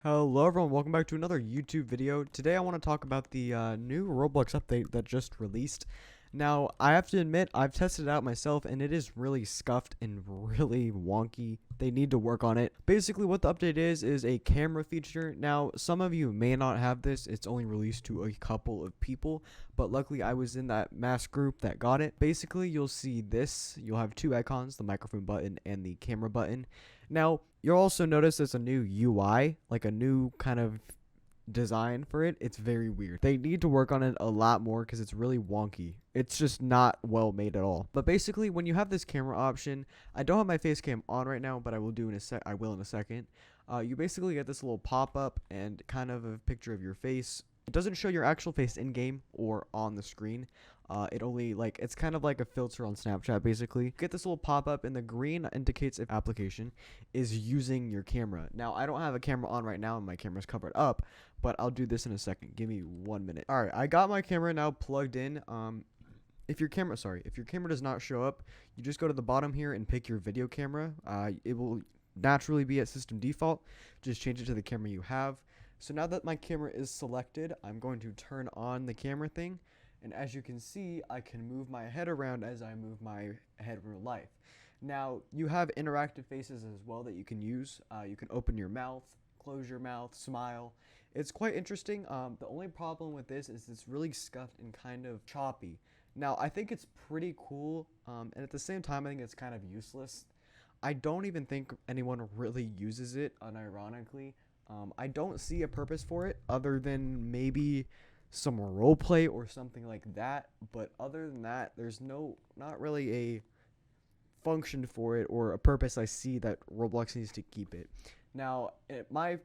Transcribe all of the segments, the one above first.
Hello everyone, welcome back to another YouTube video. Today I want to talk about the new Roblox update that just released. Now, I have to admit, I've tested it out myself and it is really scuffed and really wonky. They need to work on it. Basically, what the update is a camera feature. Now, some of you may not have this. It's only released to a couple of people, but luckily I was in that mass group that got it. Basically, you'll see this. You'll have two icons, the microphone button and the camera button. Now, you'll also notice there's a new UI, like a new kind of design for it. It's very weird. They need to work on it a lot more because it's really wonky. It's just not well made at all. But basically, when you have this camera option, I don't have my face cam on right now, but I will in a second. You basically get this little pop-up and kind of a picture of your face. It doesn't show your actual face in game or on the screen. It only it's kind of like a filter on Snapchat basically. You get this little pop-up and the green indicates if application is using your camera. Now I don't have a camera on right now and my camera's covered up, but I'll do this in a second. Give me 1 minute. All right, I got my camera now plugged in. If your camera does not show up, you just go to the bottom here and pick your video camera. It will naturally be at system default. Just change it to the camera you have. So now that my camera is selected, I'm going to turn on the camera thing. And as you can see, I can move my head around as I move my head in real life. Now, you have interactive faces as well that you can use. You can open your mouth, close your mouth, smile. It's quite interesting. The only problem with this is it's really scuffed and kind of choppy. Now, I think it's pretty cool, and at the same time, I think it's kind of useless. I don't even think anyone really uses it, unironically. I don't see a purpose for it other than maybe some roleplay or something like that, but other than that, there's not really a function for it or a purpose I see that Roblox needs to keep it. Now, my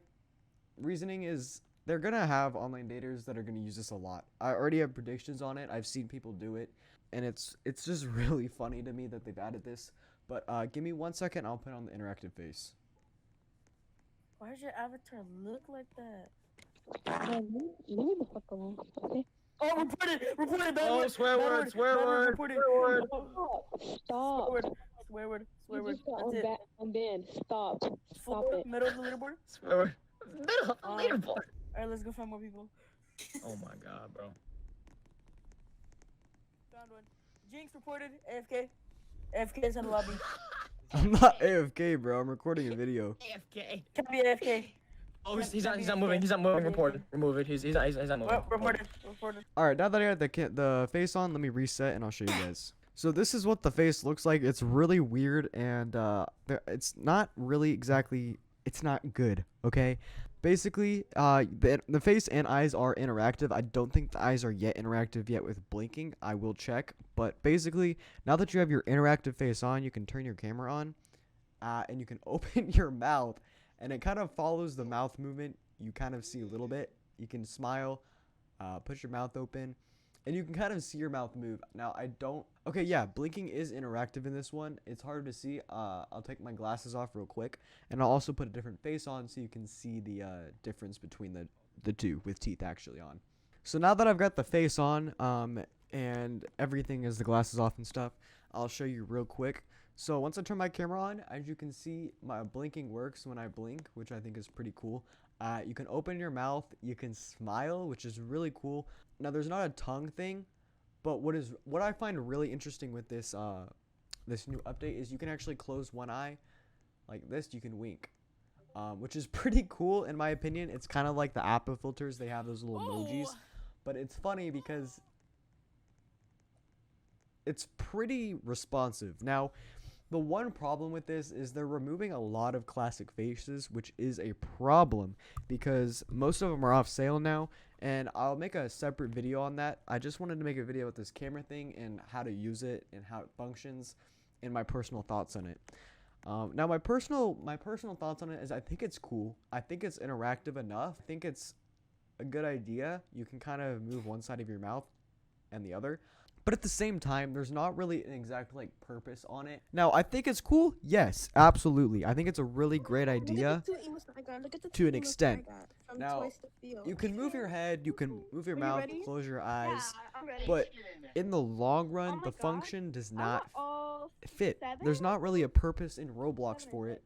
reasoning is they're gonna have online daters that are gonna use this a lot. I already have predictions on it. I've seen people do it, and it's just really funny to me that they've added this. But give me 1 second, I'll put on the interactive face. Why does your avatar look like that? Man, leave me the fuck alone, okay? Oh, report it, bad Oh, word, swear bad word, swear bad word, report it. swear word. Oh, Stop. swear word, You just got that's it. unbanned. Stop. Stop Four, it. middle of the leaderboard. Swear word. Middle of the Um, leaderboard. Alright, let's go find more people. Oh my god, bro. Found one. Jinx reported, AFK. AFK is in the lobby. I'm not AFK, bro. I'm recording a video. AFK. Can't be AFK. Oh, he's not moving. He's not moving. Report it. Remove it. He's not moving. Well, reported. Alright, now that I got the face on, let me reset and I'll show you guys. So this is what the face looks like. It's really weird and it's not really exactly, it's not good, okay? Basically, the face and eyes are interactive. I don't think the eyes are yet interactive yet with blinking. I will check. But basically, now that you have your interactive face on, you can turn your camera on and you can open your mouth and it kind of follows the mouth movement. You kind of see a little bit. You can smile, push your mouth open, and you can kind of see your mouth move. Now, okay, yeah, blinking is interactive in this one. It's hard to see. I'll take my glasses off real quick, and I'll also put a different face on so you can see the difference between the two with teeth actually on. So now that I've got the face on, and everything is the glasses off and stuff, I'll show you real quick. So once I turn my camera on, as you can see, my blinking works when I blink, which I think is pretty cool. You can open your mouth, you can smile, which is really cool. Now there's not a tongue thing, but what I find really interesting with this this new update is you can actually close one eye like this. You can wink, which is pretty cool in my opinion. It's kind of like the Apple filters. They have those little emojis, but it's funny because it's pretty responsive. Now, the one problem with this is they're removing a lot of classic faces, which is a problem because most of them are off sale now, and I'll make a separate video on that. I just wanted to make a video with this camera thing and how to use it and how it functions and my personal thoughts on it. Now, my personal thoughts on it is I think it's cool. I think it's interactive enough. I think it's a good idea. You can kind of move one side of your mouth and the other. But at the same time, there's not really an exact purpose on it. Now, I think it's cool. Yes, absolutely. I think it's a really great idea to an extent. Now, you can move your head, you can move your mouth, close your eyes, but in the long run, the function does not fit. There's not really a purpose in Roblox for it.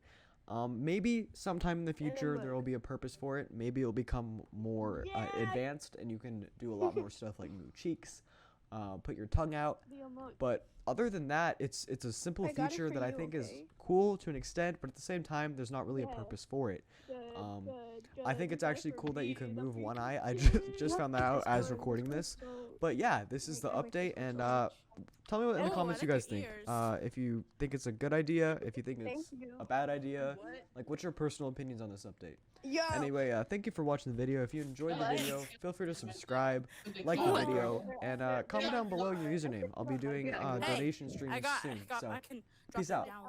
Maybe sometime in the future look. there will be a purpose for it. Maybe it'll become more Yeah. advanced, and you can do a lot more stuff like move cheeks, put your tongue out. But other than that, it's a simple I got it feature for that I you, think is okay? cool to an extent, but at the same time, there's not really a Yeah. purpose for it. Good, Um, good, I good. think it's Good actually for cool that you me, can the move one future eye. I kid. just found that out as recording this. But yeah, this is the update, and tell me what in the Oh, I comments you like guys your think. ears. If you think it's a good idea, if you think Thank it's you. a bad idea, What? like what's your personal opinions on this update? Yo. Anyway, thank you for watching the video. If you enjoyed the video, feel free to subscribe, like the Oh my video, and comment down below your username. I'll be doing donation streams I soon. got, So I can drop peace it out. down.